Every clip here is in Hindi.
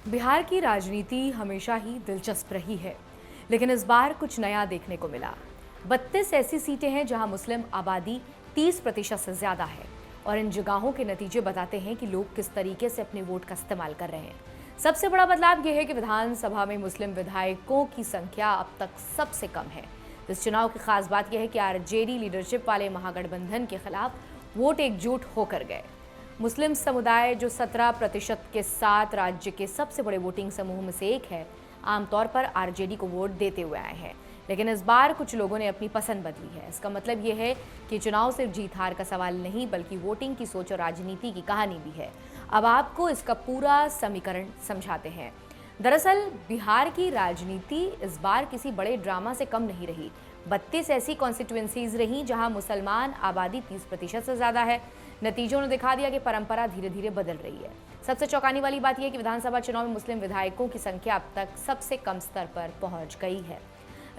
बिहार की राजनीति हमेशा ही दिलचस्प रही है, लेकिन इस बार कुछ नया देखने को मिला। 32 ऐसी सीटें हैं जहां मुस्लिम आबादी 30% से ज्यादा है और इन जगहों के नतीजे बताते हैं कि लोग किस तरीके से अपने वोट का इस्तेमाल कर रहे हैं। सबसे बड़ा बदलाव यह है कि विधानसभा में मुस्लिम विधायकों की संख्या अब तक सबसे कम है। इस चुनाव की खास बात यह है कि आरजेडी लीडरशिप वाले महागठबंधन के खिलाफ वोट एकजुट होकर गए। मुस्लिम समुदाय जो 17% के साथ राज्य के सबसे बड़े वोटिंग समूह में से एक है, आमतौर पर आरजेडी को वोट देते हुए आए हैं, लेकिन इस बार कुछ लोगों ने अपनी पसंद बदली है। इसका मतलब ये है कि चुनाव सिर्फ जीत हार का सवाल नहीं, बल्कि वोटिंग की सोच और राजनीति की कहानी भी है। अब आपको इसका पूरा समीकरण समझाते हैं। दरअसल बिहार की राजनीति इस बार किसी बड़े ड्रामा से कम नहीं रही। 32 ऐसी कॉन्स्टिट्यूएंसीज रहीं जहां मुसलमान आबादी 30% से ज्यादा है। नतीजों ने दिखा दिया कि परंपरा धीरे धीरे बदल रही है। सबसे चौंकाने वाली बात यह कि विधानसभा चुनाव में मुस्लिम विधायकों की संख्या अब तक सबसे कम स्तर पर पहुंच गई है।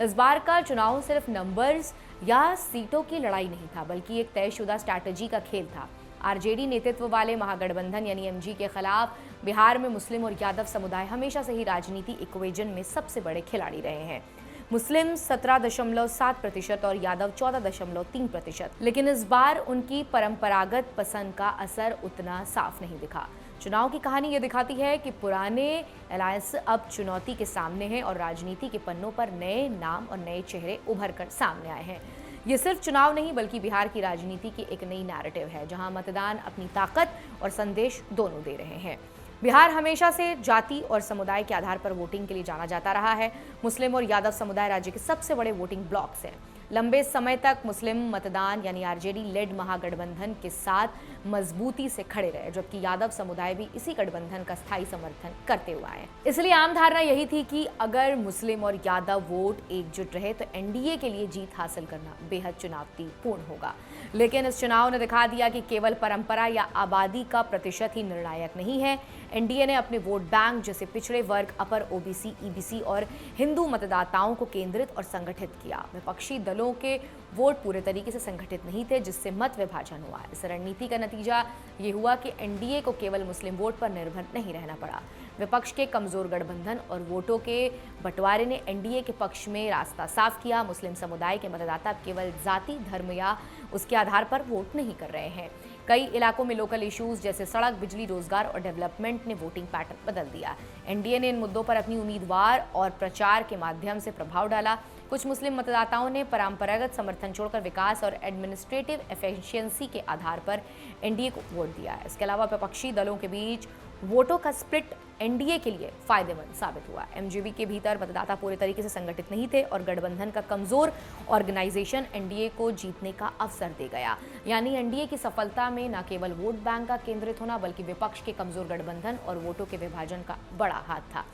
इस बार का चुनाव सिर्फ नंबर्स या सीटों की लड़ाई नहीं था, बल्कि एक तयशुदा स्ट्रैटेजी का खेल था। आरजेडी नेतृत्व वाले महागठबंधन यानी एमजी के खिलाफ बिहार में मुस्लिम और यादव समुदाय हमेशा से ही राजनीति इक्वेशन में सबसे बड़े खिलाड़ी रहे हैं। मुस्लिम 17.7% और यादव 14.3%, लेकिन इस बार उनकी परंपरागत पसंद का असर उतना साफ नहीं दिखा। चुनाव की कहानी ये दिखाती है कि पुराने अलायंस अब चुनौती के सामने हैं और राजनीति के पन्नों पर नए नाम और नए चेहरे उभर कर सामने आए हैं। ये सिर्फ चुनाव नहीं, बल्कि बिहार की राजनीति की एक नई नैरेटिव है, जहां मतदान अपनी ताकत और संदेश दोनों दे रहे हैं। बिहार हमेशा से जाति और समुदाय के आधार पर वोटिंग के लिए जाना जाता रहा है। मुस्लिम और यादव समुदाय राज्य के सबसे बड़े वोटिंग ब्लॉक्स हैं। लंबे समय तक मुस्लिम मतदान यानी आरजेडी लेड महागठबंधन के साथ मजबूती से खड़े रहे, जबकि यादव समुदाय भी इसी गठबंधन का स्थायी समर्थन करते हुए आए। इसलिए आम धारणा यही थी कि अगर मुस्लिम और यादव वोट एकजुट रहे तो एनडीए के लिए जीत हासिल करना बेहद चुनौतीपूर्ण होगा। लेकिन इस चुनाव ने दिखा दिया कि केवल परंपरा या आबादी का प्रतिशत ही निर्णायक नहीं है। एनडीए ने अपने वोट बैंक जैसे पिछड़े वर्ग, अपर ओबीसी, ईबीसी और हिंदू मतदाताओं को केंद्रित और संगठित किया। विपक्षी दलों के वोट पूरे तरीके से संगठित नहीं थे, जिससे मत विभाजन हुआ। इस रणनीति का नतीजा ये हुआ कि एनडीए को केवल मुस्लिम वोट पर निर्भर नहीं रहना पड़ा। विपक्ष के कमजोर गठबंधन और वोटों के बंटवारे ने एनडीए के पक्ष में रास्ता साफ किया। मुस्लिम समुदाय के मतदाता केवल जाति, धर्म या उसके आधार पर वोट नहीं कर रहे हैं। कई इलाकों में लोकल इश्यूज जैसे सड़क, बिजली, रोजगार और डेवलपमेंट ने वोटिंग पैटर्न बदल दिया। एनडीए ने इन मुद्दों पर अपनी उम्मीदवार और प्रचार के माध्यम से प्रभाव डाला। कुछ मुस्लिम मतदाताओं ने परंपरागत समर्थन छोड़कर विकास और एडमिनिस्ट्रेटिव एफिशिएंसी के आधार पर एनडीए को वोट दिया। इसके अलावा विपक्षी दलों के बीच वोटों का स्प्लिट एनडीए के लिए फायदेमंद साबित हुआ। एमजीबी के भीतर मतदाता पूरे तरीके से संगठित नहीं थे और गठबंधन का कमजोर ऑर्गेनाइजेशन एनडीए को जीतने का अवसर दे गया। यानी एनडीए की सफलता में न केवल वोट बैंक का केंद्रित होना, बल्कि विपक्ष के कमजोर गठबंधन और वोटों के विभाजन का बड़ा हाथ था।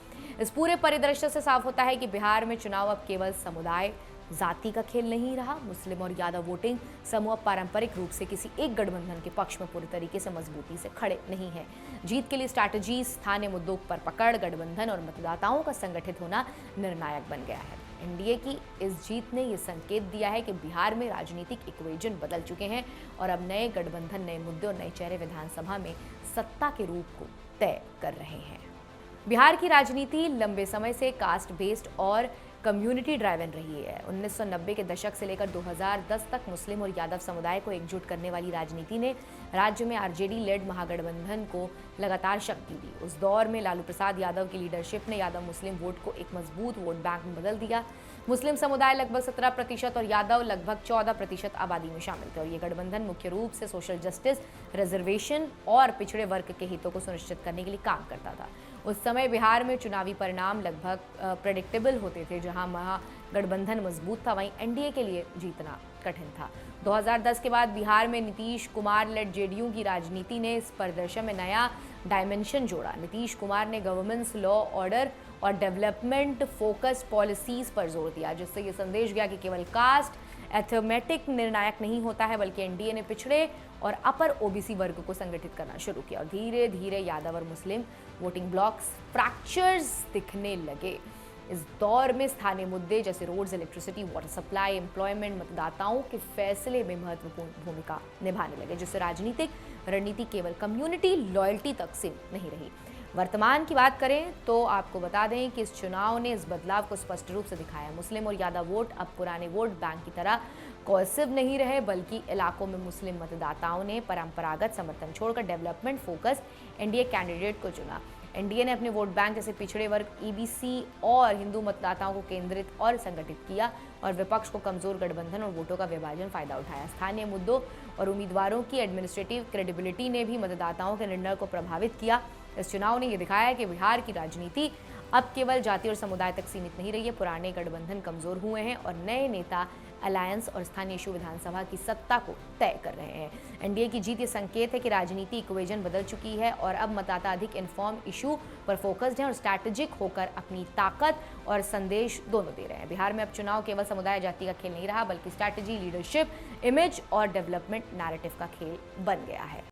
इस पूरे परिदृश्य से साफ होता है कि बिहार में चुनाव अब केवल समुदाय, जाति का खेल नहीं रहा। मुस्लिम और यादव वोटिंग समूह पारंपरिक रूप से किसी एक गठबंधन के पक्ष में पूरी तरीके से मजबूती से खड़े नहीं है। जीत के लिए स्ट्रैटेजी, स्थानीय मुद्दों पर पकड़, गठबंधन और मतदाताओं का संगठित होना निर्णायक बन गया है। एनडीए की इस जीत ने यह संकेत दिया है कि बिहार में राजनीतिक इक्वेशन बदल चुके हैं और अब नए गठबंधन, नए मुद्दे और नए चेहरे विधानसभा में सत्ता के रूप को तय कर रहे हैं। बिहार की राजनीति लंबे समय से कास्ट बेस्ड और कम्युनिटी ड्राइवन रही है। 1990 के दशक से लेकर 2010 तक मुस्लिम और यादव समुदाय को एकजुट करने वाली राजनीति ने राज्य में आरजेडी लेड महागठबंधन को लगातार शक्ति दी। उस दौर में लालू प्रसाद यादव की लीडरशिप ने यादव मुस्लिम वोट को एक मजबूत वोट बैंक में बदल दिया। मुस्लिम समुदाय लगभग 17% और यादव लगभग 14% आबादी में शामिल थे और ये गठबंधन मुख्य रूप से सोशल जस्टिस, रिजर्वेशन और पिछड़े वर्ग के हितों को सुनिश्चित करने के लिए काम करता था। उस समय बिहार में चुनावी परिणाम लगभग प्रेडिक्टेबल होते थे। जहां महागठबंधन मजबूत था, वहीं एनडीए के लिए जीतना कठिन था। 2010 के बाद बिहार में नीतीश कुमार लेड जेडीयू की राजनीति ने इस परिदृश्य में नया डायमेंशन जोड़ा। नीतीश कुमार ने गवर्नेंस, लॉ, ऑर्डर और डेवलपमेंट फोकस पॉलिसीज पर जोर दिया, जिससे ये संदेश गया कि केवल कास्ट एथमेटिक निर्णायक नहीं होता है, बल्कि एनडीए ने पिछड़े और अपर ओबीसी वर्ग को संगठित करना शुरू किया और धीरे धीरे यादव और मुस्लिम वोटिंग ब्लॉक्स फ्रैक्चर्स दिखने लगे। इस दौर में स्थानीय मुद्दे जैसे roads, electricity, water supply, employment मतदाताओं के फैसले में महत्वपूर्ण भूमिका निभाने लगे, जिससे राजनीतिक रणनीति केवल कम्युनिटी लॉयल्टी तक सीमित नहीं रही। वर्तमान की बात करें तो आपको बता दें कि इस चुनाव ने इस बदलाव को स्पष्ट रूप से दिखाया। मुस्लिम और यादव वोट अब पुराने वोट बैंक की तरह कोएसिव नहीं रहे, बल्कि इलाकों में मुस्लिम मतदाताओं ने परंपरागत समर्थन छोड़कर डेवलपमेंट फोकस एनडीए कैंडिडेट को चुना। एनडीए ने अपने वोट बैंक जैसे पिछड़े वर्ग, ईबीसी और हिंदू मतदाताओं को केंद्रित और संगठित किया और विपक्ष को कमजोर गठबंधन और वोटों का विभाजन फायदा उठाया। स्थानीय मुद्दों और उम्मीदवारों की एडमिनिस्ट्रेटिव क्रेडिबिलिटी ने भी मतदाताओं के निर्णय को प्रभावित किया। इस चुनाव ने यह दिखाया कि बिहार की राजनीति अब केवल जाति और समुदाय तक सीमित नहीं रही है। पुराने गठबंधन कमजोर हुए हैं और नए नेता अलायंस और स्थानीय इशू विधानसभा की सत्ता को तय कर रहे हैं। एनडीए की जीत ये संकेत है कि राजनीति इक्वेशन बदल चुकी है और अब मतदाता अधिक इन्फॉर्म इशू पर फोकस्ड हैं और स्ट्रैटेजिक होकर अपनी ताकत और संदेश दोनों दे रहे हैं। बिहार में अब चुनाव केवल समुदाय जाति का खेल नहीं रहा, बल्कि स्ट्रैटेजी, लीडरशिप, इमेज और डेवलपमेंट नैरेटिव का खेल बन गया है।